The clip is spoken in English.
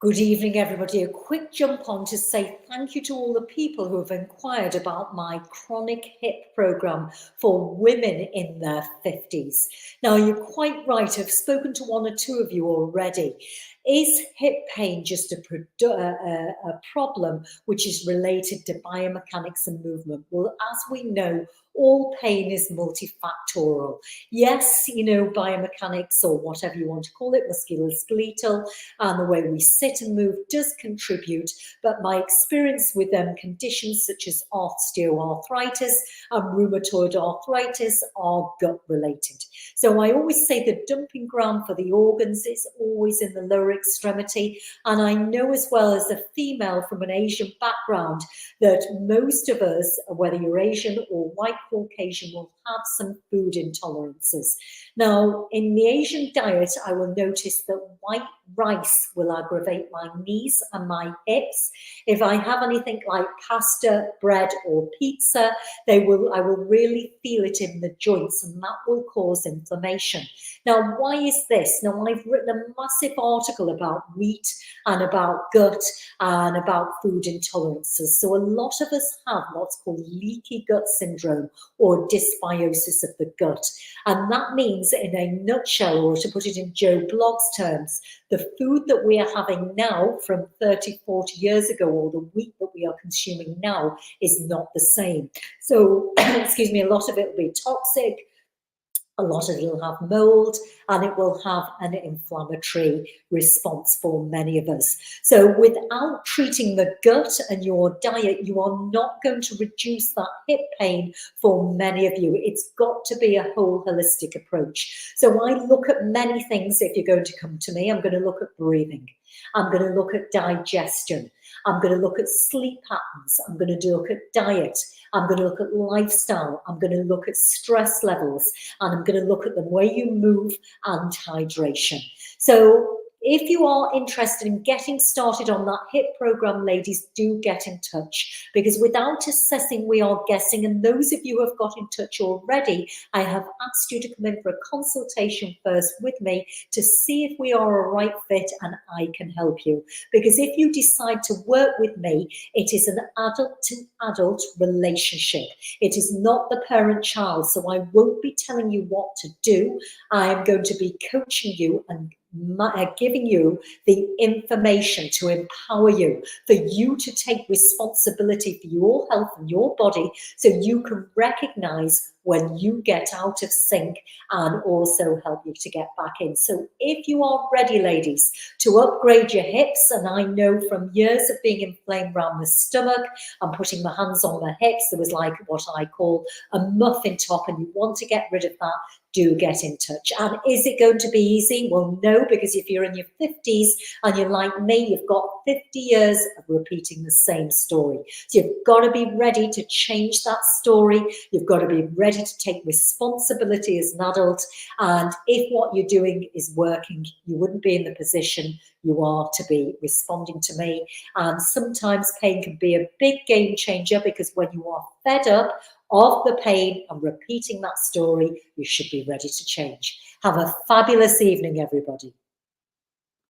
Good evening, everybody. A quick jump on to say thank you to all the people who have inquired about my chronic hip program for women in their 50s. Now, you're quite right. I've spoken to one or two of you already. Is hip pain just a problem which is related to biomechanics and movement? Well, as we know, all pain is multifactorial. Yes, biomechanics or whatever you want to call it, musculoskeletal, and the way we sit and move does contribute, but my experience with conditions such as osteoarthritis and rheumatoid arthritis are gut related. So I always say the dumping ground for the organs is always in the lower extremity, and I know as well as a female from an Asian background that most of us, whether you're Asian or white Caucasian, will have some food intolerances. Now, in the Asian diet, I will notice that white rice will aggravate my knees and my hips. If I have anything like pasta, bread, or pizza, I will really feel it in the joints, and that will cause inflammation. Now, why is this? Now, I've written a massive article about wheat and about gut and about food intolerances. So a lot of us have what's called leaky gut syndrome or dysbiosis of the gut. And that means, in a nutshell, or to put it in Joe Blogg's terms, the food that we are having now from 30, 40 years ago, or the wheat that we are consuming now, is not the same. So, excuse me, a lot of it will be toxic, a lot of it will have mold, and it will have an inflammatory response for many of us. So without treating the gut and your diet, you are not going to reduce that hip pain for many of you. It's got to be a whole holistic approach. So I look at many things. If you're going to come to me, I'm going to look at breathing. I'm going to look at digestion. I'm going to look at sleep patterns. I'm going to look at diet. I'm going to look at lifestyle. I'm going to look at stress levels, and I'm going to look at the way you move and hydration. So if you are interested in getting started on that hip program, ladies, do get in touch, because without assessing, we are guessing. And those of you who have got in touch already, I have asked you to come in for a consultation first with me to see if we are a right fit and I can help you. Because if you decide to work with me, it is an adult to adult relationship. It is not the parent-child. So I won't be telling you what to do. I am going to be coaching you and giving you the information to empower you, for you to take responsibility for your health and your body, so you can recognize when you get out of sync, and also help you to get back in. So if you are ready, ladies, to upgrade your hips, and I know from years of being inflamed around the stomach and putting my hands on my hips, there was like what I call a muffin top, and you want to get rid of that, do get in touch. And is it going to be easy? Well, no, because if you're in your 50s and you're like me, you've got 50 years of repeating the same story. So you've got to be ready to change that story. You've got to be ready to take responsibility as an adult. And if what you're doing is working, you wouldn't be in the position you are to be responding to me. And sometimes pain can be a big game changer, because when you are fed up of the pain and repeating that story, you should be ready to change. Have a fabulous evening, everybody.